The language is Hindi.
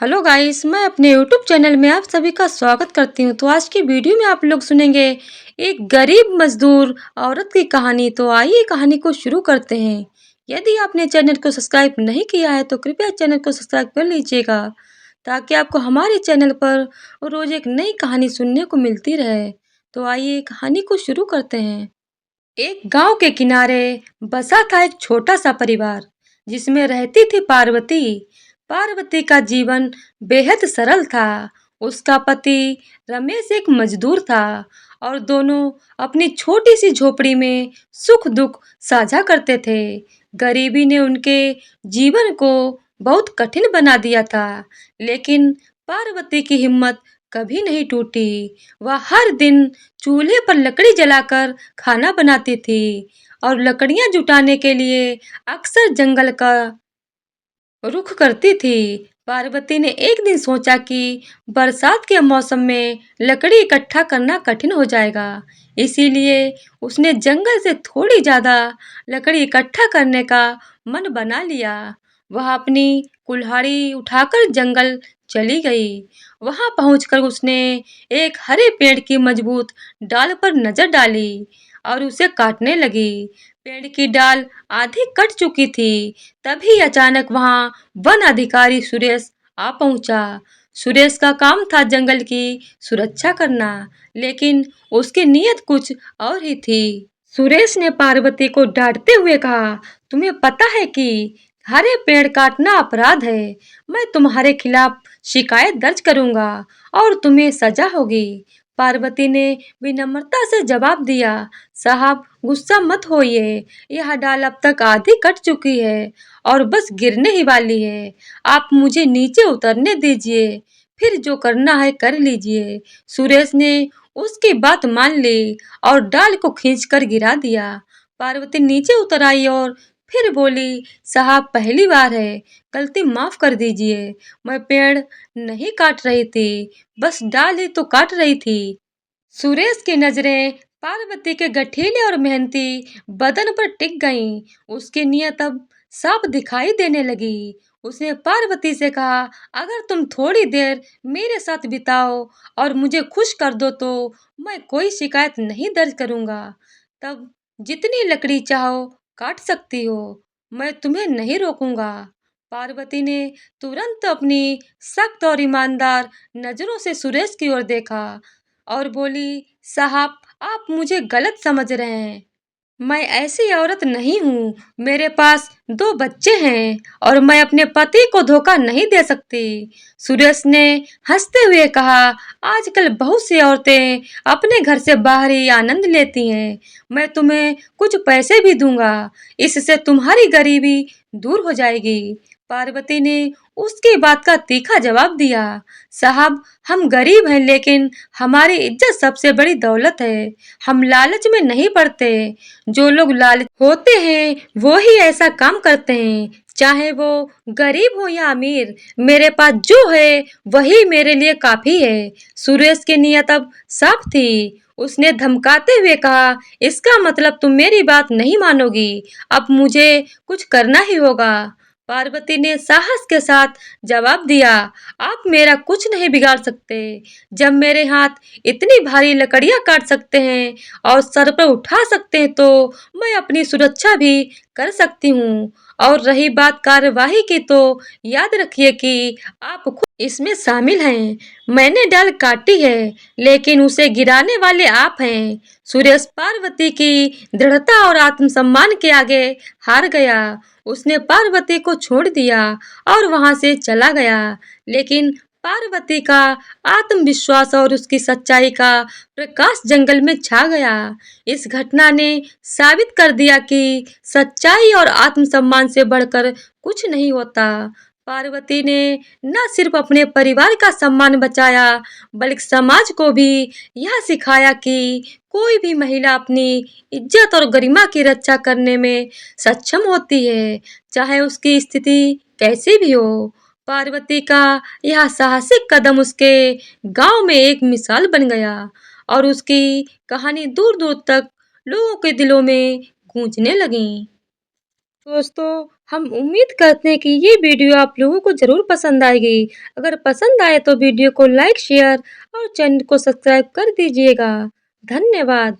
हेलो गाइस, मैं अपने यूट्यूब चैनल में आप सभी का स्वागत करती हूँ। तो आज की वीडियो में आप लोग सुनेंगे एक गरीब मजदूर औरत की कहानी। तो आइए कहानी को शुरू करते हैं। यदि आपने चैनल को सब्सक्राइब नहीं किया है तो कृपया चैनल को सब्सक्राइब कर लीजिएगा ताकि आपको हमारे चैनल पर रोज एक नई कहानी सुनने को मिलती रहे। तो आइए कहानी को शुरू करते हैं। एक गांव के किनारे बसा था एक छोटा सा परिवार जिसमें रहती थी पार्वती। पार्वती का जीवन बेहद सरल था। उसका पति रमेश एक मजदूर था और दोनों अपनी छोटी सी झोपड़ी में सुख दुख साझा करते थे। गरीबी ने उनके जीवन को बहुत कठिन बना दिया था, लेकिन पार्वती की हिम्मत कभी नहीं टूटी। वह हर दिन चूल्हे पर लकड़ी जलाकर खाना बनाती थी और लकड़ियां जुटाने के लिए अक्सर जंगल का रुख करती थी। पार्वती ने एक दिन सोचा कि बरसात के मौसम में लकड़ी इकट्ठा करना कठिन हो जाएगा, इसीलिए उसने जंगल से थोड़ी ज्यादा लकड़ी इकट्ठा करने का मन बना लिया। वह अपनी कुल्हाड़ी उठाकर जंगल चली गई। वहां पहुंचकर उसने एक हरे पेड़ की मजबूत डाल पर नजर डाली और उसे काटने लगी। पेड़ की डाल आधी कट चुकी थी। तभी अचानक वहां वन अधिकारी सुरेश आ पहुंचा। सुरेश का काम था जंगल की सुरक्षा करना, लेकिन उसकी नीयत कुछ और ही थी। सुरेश ने पार्वती को डांटते हुए कहा, तुम्हें पता है कि हरे पेड़ काटना अपराध है। मैं तुम्हारे खिलाफ शिकायत दर्ज करूंगा और तुम्हें सजा होगी। पार्वती ने विनम्रता से जवाब दिया, साहब गुस्सा मत होइए, यह डाल अब तक आधी कट चुकी है और बस गिरने ही वाली है। आप मुझे नीचे उतरने दीजिए, फिर जो करना है कर लीजिए। सुरेश ने उसकी बात मान ली और डाल को खींचकर गिरा दिया। पार्वती नीचे उतर आई और फिर बोली, साहब पहली बार है, गलती माफ कर दीजिए। मैं पेड़ नहीं काट रही थी, बस डाल ही तो काट रही थी। सुरेश की नजरें पार्वती के गठीले और मेहनती बदन पर टिक गईं। उसकी नीयत अब साफ दिखाई देने लगी। उसने पार्वती से कहा, अगर तुम थोड़ी देर मेरे साथ बिताओ और मुझे खुश कर दो तो मैं कोई शिकायत नहीं दर्ज करूंगा। तब जितनी लकड़ी चाहो काट सकती हो, मैं तुम्हें नहीं रोकूंगा। पार्वती ने तुरंत अपनी सख्त और ईमानदार नजरों से सुरेश की ओर देखा और बोली, साहब आप मुझे गलत समझ रहे हैं। मैं ऐसी औरत नहीं हूँ। मेरे पास दो बच्चे हैं और मैं अपने पति को धोखा नहीं दे सकती। सुरेश ने हंसते हुए कहा, आजकल बहुत सी औरतें अपने घर से बाहर ही आनंद लेती हैं। मैं तुम्हें कुछ पैसे भी दूंगा, इससे तुम्हारी गरीबी दूर हो जाएगी। पार्वती ने उसकी बात का तीखा जवाब दिया, साहब हम गरीब हैं, लेकिन हमारी इज्जत सबसे बड़ी दौलत है। हम लालच में नहीं पड़ते। जो लोग लालच होते हैं वो ही ऐसा काम करते हैं, चाहे वो गरीब हो या अमीर। मेरे पास जो है वही मेरे लिए काफी है। सुरेश की नीयत अब साफ थी। उसने धमकाते हुए कहा, इसका मतलब तुम मेरी बात नहीं मानोगी। अब मुझे कुछ करना ही होगा। पार्वती ने साहस के साथ जवाब दिया, आप मेरा कुछ नहीं बिगाड़ सकते। जब मेरे हाथ इतनी भारी लकड़ियां काट सकते हैं और सर पर उठा सकते हैं तो मैं अपनी सुरक्षा भी कर सकती हूँ। और रही बात कार्यवाही की तो याद रखिए कि आप खुद इसमें शामिल हैं। मैंने डाल काटी है, लेकिन उसे गिराने वाले आप हैं। सुरेश पार्वती की दृढ़ता और आत्मसम्मान के आगे हार गया। उसने पार्वती को छोड़ दिया और वहां से चला गया, लेकिन पार्वती का आत्मविश्वास और उसकी सच्चाई का प्रकाश जंगल में छा गया। इस घटना ने साबित कर दिया कि सच्चाई और आत्मसम्मान से बढ़कर कुछ नहीं होता। पार्वती ने न सिर्फ अपने परिवार का सम्मान बचाया, बल्कि समाज को भी यह सिखाया कि कोई भी महिला अपनी इज्जत और गरिमा की रक्षा करने में सक्षम होती है, चाहे उसकी स्थिति कैसी भी हो। पार्वती का यह साहसिक कदम उसके गांव में एक मिसाल बन गया और उसकी कहानी दूर दूर तक लोगों के दिलों में गूंजने लगी। दोस्तों, हम उम्मीद करते हैं कि ये वीडियो आप लोगों को ज़रूर पसंद आएगी। अगर पसंद आए तो वीडियो को लाइक, शेयर और चैनल को सब्सक्राइब कर दीजिएगा। धन्यवाद।